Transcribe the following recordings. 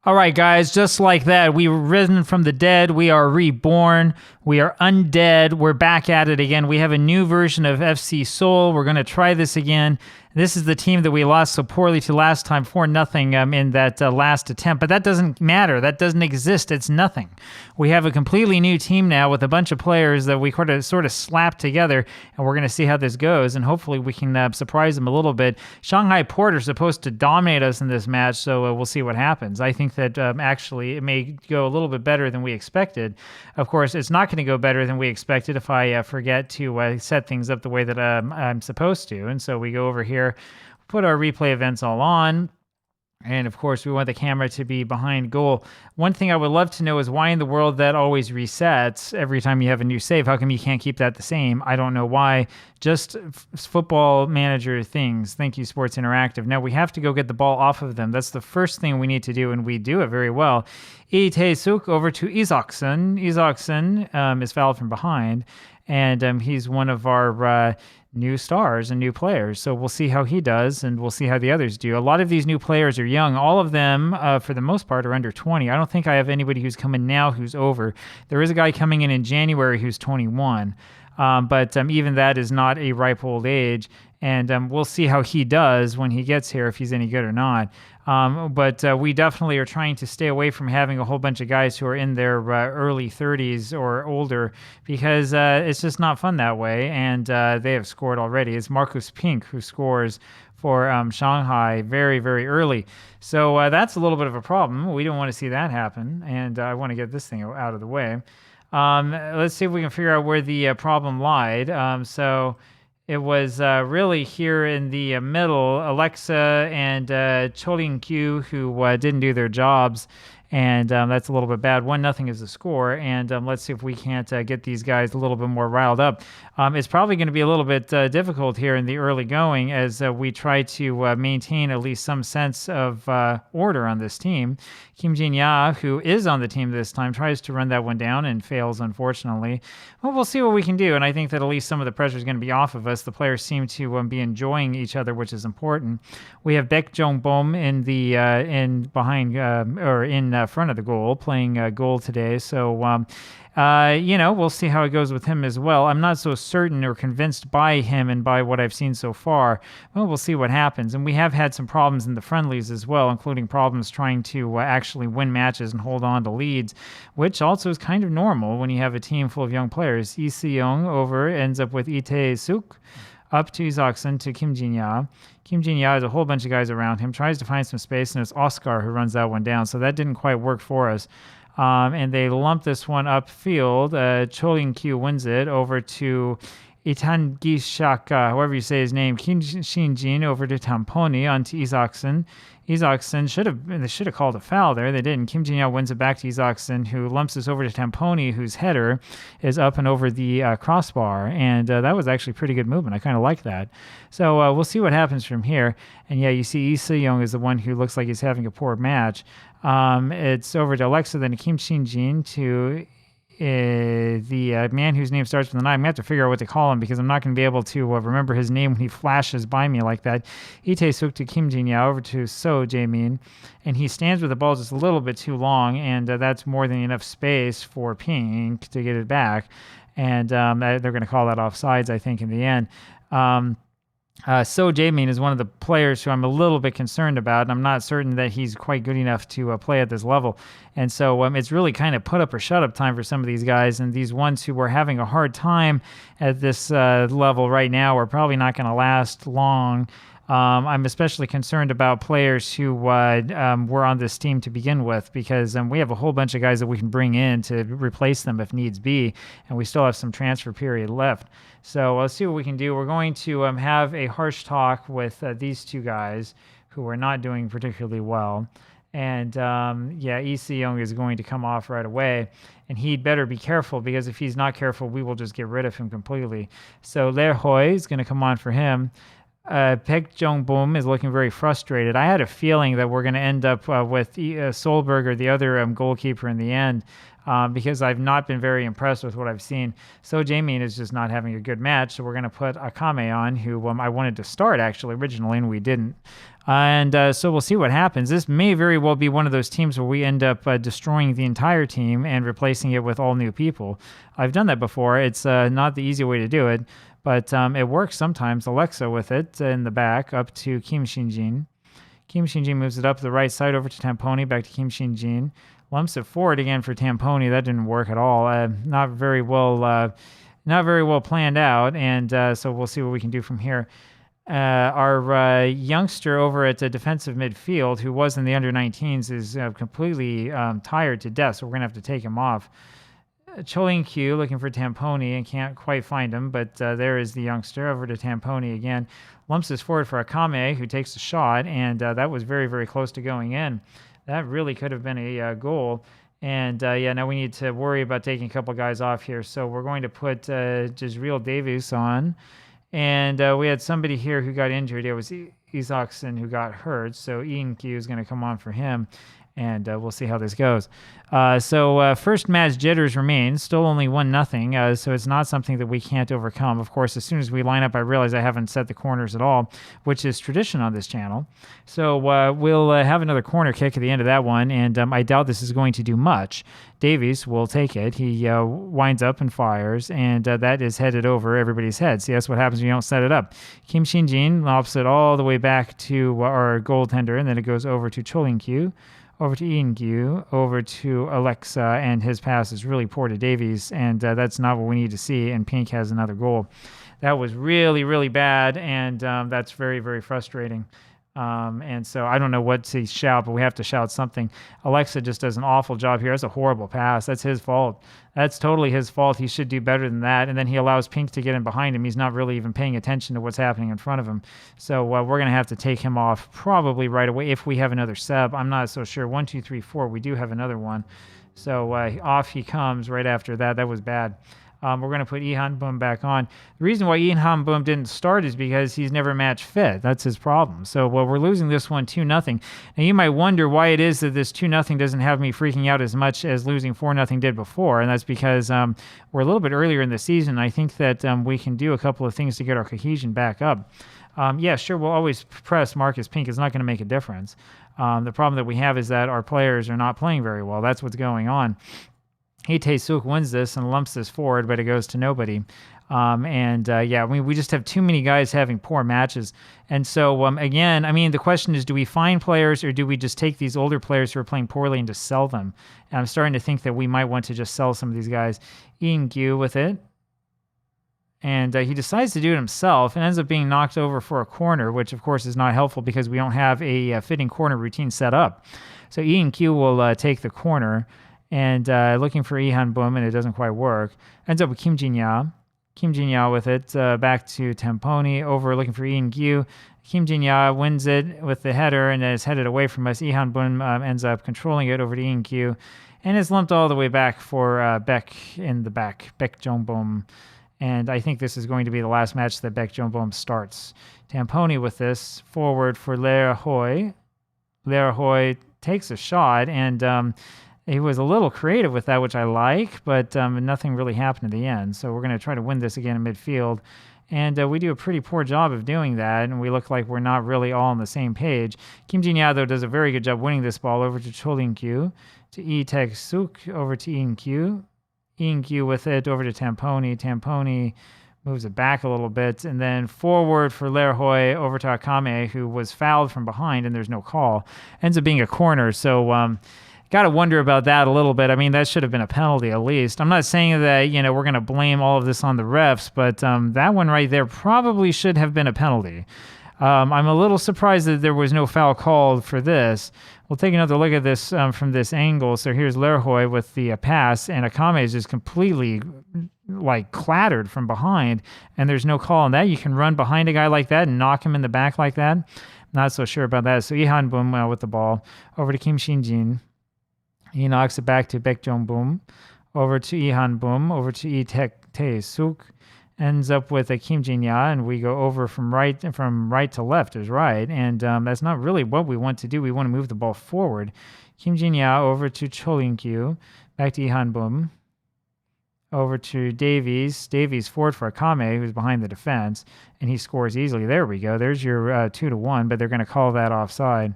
All right, guys, just like that, we were risen from the dead. We are reborn. We are undead. We're back at it again. We have a new version of FC Seoul. We're going to try this again. This is the team that we lost so poorly to last time, 4-0 in that last attempt. But that doesn't matter. That doesn't exist. It's nothing. We have a completely new team now with a bunch of players that we sort of slapped together, and we're going to see how this goes, and hopefully we can surprise them a little bit. Shanghai Port are supposed to dominate us in this match, so we'll see what happens. I think that actually it may go a little bit better than we expected. Of course, it's not going to go better than we expected if I forget to set things up the way that I'm supposed to. And so we go over here, put our replay events all on. And of course, we want the camera to be behind goal. One thing I would love to know is why in the world that always resets every time you have a new save. How come you can't keep that the same? I don't know why. Just football manager things. Thank you, Sports Interactive. Now we have to go get the ball off of them. That's the first thing we need to do, and we do it very well. Lee Tae-suk over to Isaacson. Isaacson is fouled from behind, and he's one of our new stars and new players. So we'll see how he does, and we'll see how the others do. A lot of these new players are young. All of them, for the most part, are under 20. I don't think I have anybody who's coming now who's over. There is a guy coming in January who's 21. But even that is not a ripe old age, and we'll see how he does when he gets here, if he's any good or not. But we definitely are trying to stay away from having a whole bunch of guys who are in their early 30s or older, because it's just not fun that way, and they have scored already. It's Marcus Pink who scores for Shanghai very, very early. So that's a little bit of a problem. We don't want to see that happen, and I want to get this thing out of the way. Let's see if we can figure out where the problem lied. So it was really here in the middle, Alexa and Cholin Kyu, who didn't do their jobs, and that's a little bit bad. 1-0 is the score, and let's see if we can't get these guys a little bit more riled up. It's probably going to be a little bit difficult here in the early going as we try to maintain at least some sense of order on this team. Kim Jin-ya, who is on the team this time, tries to run that one down and fails, unfortunately. Well, we'll see what we can do, and I think that at least some of the pressure is going to be off of us. The players seem to be enjoying each other, which is important. We have Baek Jong-bom in the in front of the goal, playing goal today. So, we'll see how it goes with him as well. I'm not so certain or convinced by him and by what I've seen so far. Well, we'll see what happens. And we have had some problems in the friendlies as well, including problems trying to actually win matches and hold on to leads, which also is kind of normal when you have a team full of young players. Lee Se-young over ends up with Lee Tae-suk, up to Isaacson to Kim Jin-ya. Kim Jin-ya has a whole bunch of guys around him, tries to find some space, and it's Oscar who runs that one down. So that didn't quite work for us. And they lump this one upfield. Cholin Kyu wins it over to Itan Gishaka, however you say his name. Kim Shin-jin over to Tamponi onto Isaacson. Isaacson should have called a foul there. They didn't. Kim Jin-ya wins it back to Isaacson, who lumps this over to Tamponi, whose header is up and over the crossbar. And that was actually pretty good movement. I kind of like that. So we'll see what happens from here. And yeah, you see Lee Se-young is the one who looks like he's having a poor match. It's over to Alexa, then to Kim Shin-jin, to the man whose name starts with an I. I'm going to have to figure out what to call him because I'm not going to be able to remember his name when he flashes by me like that. Lee Tae-suk to Kim Jin-ya over to So Jae-min, and he stands with the ball just a little bit too long, and that's more than enough space for Pink to get it back, and they're going to call that offsides, I think, in the end. So Jae-min is one of the players who I'm a little bit concerned about, and I'm not certain that he's quite good enough to play at this level. And so it's really kind of put up or shut up time for some of these guys, and these ones who were having a hard time at this level right now are probably not going to last long. I'm especially concerned about players who were on this team to begin with, because we have a whole bunch of guys that we can bring in to replace them if needs be, and we still have some transfer period left. So let's see what we can do. We're going to have a harsh talk with these two guys who are not doing particularly well. And Lee Se-young is going to come off right away, and he'd better be careful, because if he's not careful, we will just get rid of him completely. So Le Hoi is going to come on for him. Pek Jong-bum is looking very frustrated. I had a feeling that we're going to end up with Solberg, the other goalkeeper, in the end, because I've not been very impressed with what I've seen. So Jamin is just not having a good match, so we're going to put Akame on, who I wanted to start actually originally, and we didn't. So we'll see what happens. This may very well be one of those teams where we end up destroying the entire team and replacing it with all new people. I've done that before. It's not the easy way to do it. But it works sometimes. Alexa with it in the back up to Kim Shin-jin. Kim Shin-jin moves it up the right side over to Tamponi, back to Kim Shin-jin. Lumps it forward again for Tamponi. That didn't work at all. Not very well planned out. And so we'll see what we can do from here. Our youngster over at defensive midfield, who was in the under-19s, is completely tired to death. So we're going to have to take him off. Choling Q looking for Tamponi and can't quite find him, but there is the youngster over to Tamponi again. Lumps this forward for Akame, who takes a shot, and that was very, very close to going in. That really could have been a goal. And now we need to worry about taking a couple guys off here. So we're going to put Jezreel Davies on. And we had somebody here who got injured. It was Isaacson who got hurt. So Ian Q is going to come on for him. And we'll see how this goes. First match jitters remain, still only 1-0, so it's not something that we can't overcome. Of course, as soon as we line up, I realize I haven't set the corners at all, which is tradition on this channel. So we'll have another corner kick at the end of that one, and I doubt this is going to do much. Davies will take it. He winds up and fires, and that is headed over everybody's head. See, that's what happens when you don't set it up. Kim Shin-jin lobs it all the way back to our goaltender, and then it goes over to Choling Kyu. Over to Ian Gyu, over to Alexa, and his pass is really poor to Davies, and that's not what we need to see, and Pink has another goal. That was really, really bad, and that's very, very frustrating. And so I don't know what to shout, but we have to shout something. Alexa just does an awful job here. That's a horrible pass. That's his fault. That's totally his fault. He should do better than that. And then he allows Pink to get in behind him. He's not really even paying attention to what's happening in front of him. So we're going to have to take him off probably right away if we have another sub. I'm not so sure. 1, 2, 3, 4. We do have another one. So off he comes right after that. That was bad. We're going to put Ihan Boom back on. The reason why Ihan Boom didn't start is because he's never match fit. That's his problem. So we're losing this one 2-0. Now you might wonder why it is that this 2-0 doesn't have me freaking out as much as losing 4-0 did before, and that's because we're a little bit earlier in the season. I think that we can do a couple of things to get our cohesion back up. Yeah, sure, we'll always press Marcus Pink. It's not going to make a difference. The problem that we have is that our players are not playing very well. That's what's going on. Tae-suk wins this and lumps this forward, but it goes to nobody. We just have too many guys having poor matches. And so, again, the question is, do we find players or do we just take these older players who are playing poorly and just sell them? And I'm starting to think that we might want to just sell some of these guys. Ian Gyu with it. And he decides to do it himself and ends up being knocked over for a corner, which, of course, is not helpful because we don't have a fitting corner routine set up. So Ian Gyu will take the corner. And looking for Ihan Boom, and it doesn't quite work. Ends up with Kim Jin-ya. Kim Jin-ya with it back to Tamponi. Over looking for Ian Gyu. Kim Jin-ya wins it with the header, and it's headed away from us. Ihan Boom ends up controlling it over to Ian Gyu. And it's lumped all the way back for Baek in the back. Baek Jong-bum. And I think this is going to be the last match that Baek Jong-bum starts. Tamponi with this. Forward for Lera Hoi. Lera Hoi takes a shot, and he was a little creative with that, which I like, but nothing really happened at the end. So we're going to try to win this again in midfield. And we do a pretty poor job of doing that, and we look like we're not really all on the same page. Kim Jin-ya, though, does a very good job winning this ball over to Choling Kyu, to Lee Tae-suk, over to Ian Kyu. Ian Kyu with it over to Tamponi. Tamponi moves it back a little bit, and then forward for Lerhoi over to Akame, who was fouled from behind, and there's no call. Ends up being a corner, so got to wonder about that a little bit. That should have been a penalty at least. I'm not saying that, we're going to blame all of this on the refs, but that one right there probably should have been a penalty. I'm a little surprised that there was no foul called for this. We'll take another look at this from this angle. So here's Lerhoi with the pass, and Akame is just completely clattered from behind, and there's no call on that. You can run behind a guy like that and knock him in the back like that. Not so sure about that. So Ihan Boom with the ball over to Kim Shin-jin. He knocks it back to Baek Jong-bum, over to Ihan Boom, over to Tae-suk, ends up with a Kim Jin-ya, and we go over from right to left is right, and that's not really what we want to do. We want to move the ball forward. Kim Jin-ya over to Cho Lin-kyu, back to Lee Han-bum, over to Davies. Davies forward for Akame, who's behind the defense, and he scores easily. There we go. There's your 2-1, but they're going to call that offside.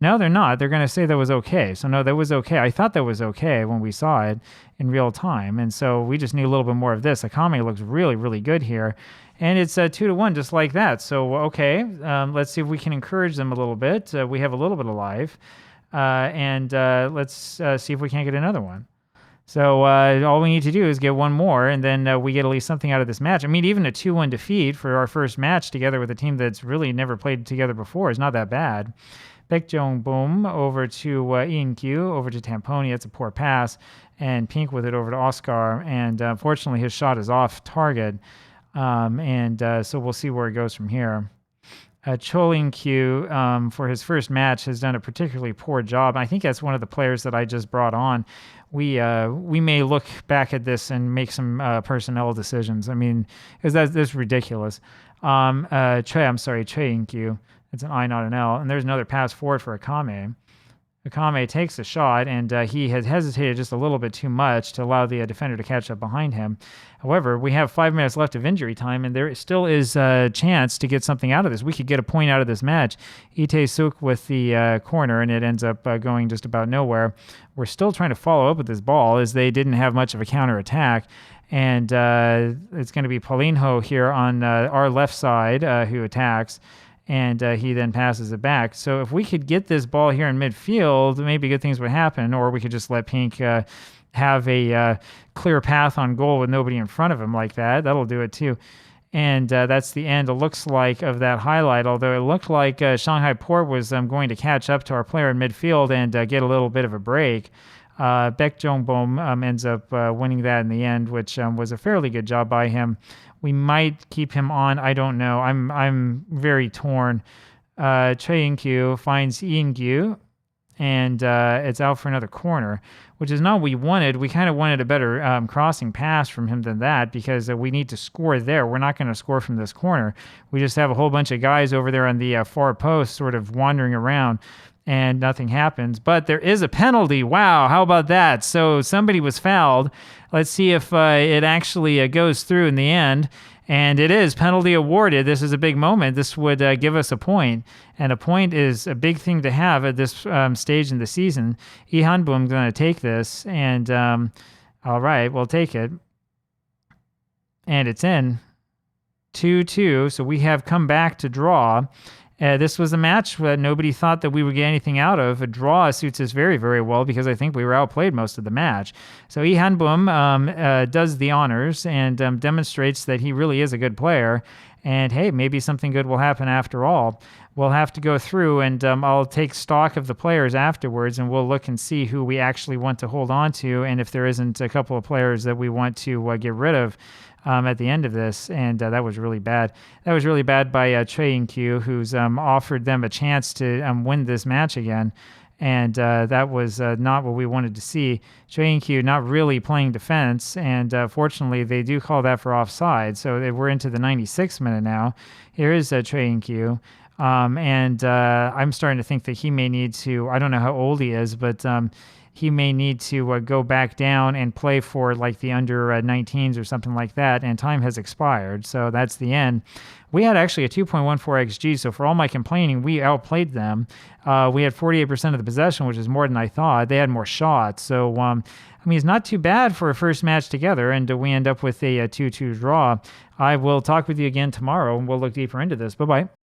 No, they're not. They're going to say that was okay. So, no, that was okay. I thought that was okay when we saw it in real time. And so we just need a little bit more of this. Akame looks really, really good here. And it's 2-1, just like that. So, okay, let's see if we can encourage them a little bit. We have a little bit of life. And let's see if we can't get another one. So all we need to do is get one more, and then we get at least something out of this match. I mean, even a 2-1 defeat for our first match together with a team that's really never played together before is not that bad. Baek Jong-bum over to In-kyu, over to Tamponi. It's a poor pass. And Pink with it over to Oscar. And unfortunately, his shot is off target. So we'll see where it goes from here. Cho Lin-kyu, for his first match, has done a particularly poor job. I think that's one of the players that I just brought on. We may look back at this and make some personnel decisions. I mean, because that's ridiculous. Cho In-kyu. It's an I, not an L. And there's another pass forward for Akame. Akame takes a shot, and he has hesitated just a little bit too much to allow the defender to catch up behind him. However, we have 5 minutes left of injury time, and there still is a chance to get something out of this. We could get a point out of this match. Itae-suk with the corner, and it ends up going just about nowhere. We're still trying to follow up with this ball, as they didn't have much of a counterattack. And it's going to be Paulinho here on our left side who attacks. And he then passes it back. So if we could get this ball here in midfield, maybe good things would happen, or we could just let Pink have a clear path on goal with nobody in front of him like that. That'll do it too. And that's the end, it looks like, of that highlight, although it looked like Shanghai Port was going to catch up to our player in midfield and get a little bit of a break. Baek Jong-bum ends up winning that in the end, which was a fairly good job by him. We might keep him on. I don't know. I'm very torn. Choi In-kyu finds In-kyu, and it's out for another corner, which is not what we wanted. We kind of wanted a better crossing pass from him than that, because we need to score there. We're not going to score from this corner. We just have a whole bunch of guys over there on the far post sort of wandering around, and nothing happens. But there is a penalty. Wow, how about that? So somebody was fouled. Let's see if it actually goes through in the end. And it is penalty awarded. This is a big moment. This would give us a point. And a point is a big thing to have at this stage in the season. Lee Han-bum going to take this. And all right, we'll take it. And it's in. 2-2. So we have come back to draw. This was a match that nobody thought that we would get anything out of. A draw suits us very, very well, because I think we were outplayed most of the match. So Lee Han-bum does the honors and demonstrates that he really is a good player. And hey, maybe something good will happen after all. We'll have to go through, and I'll take stock of the players afterwards, and we'll look and see who we actually want to hold on to, and if there isn't a couple of players that we want to get rid of at the end of this. And that was really bad. That was really bad by Choi In-kyu, who's offered them a chance to win this match again. And that was not what we wanted to see. Choi In-kyu not really playing defense, and fortunately they do call that for offside. So we're into the 96th minute now. Here is Choi In-kyu. And I'm starting to think that he may need to, I don't know how old he is, but he may need to go back down and play for like the under 19s or something like that, and time has expired. So that's the end. We had actually a 2.14 XG, so for all my complaining, we outplayed them. We had 48% of the possession, which is more than I thought. They had more shots. So, I mean, it's not too bad for a first match together, and we end up with a 2-2 draw. I will talk with you again tomorrow, and we'll look deeper into this. Bye-bye.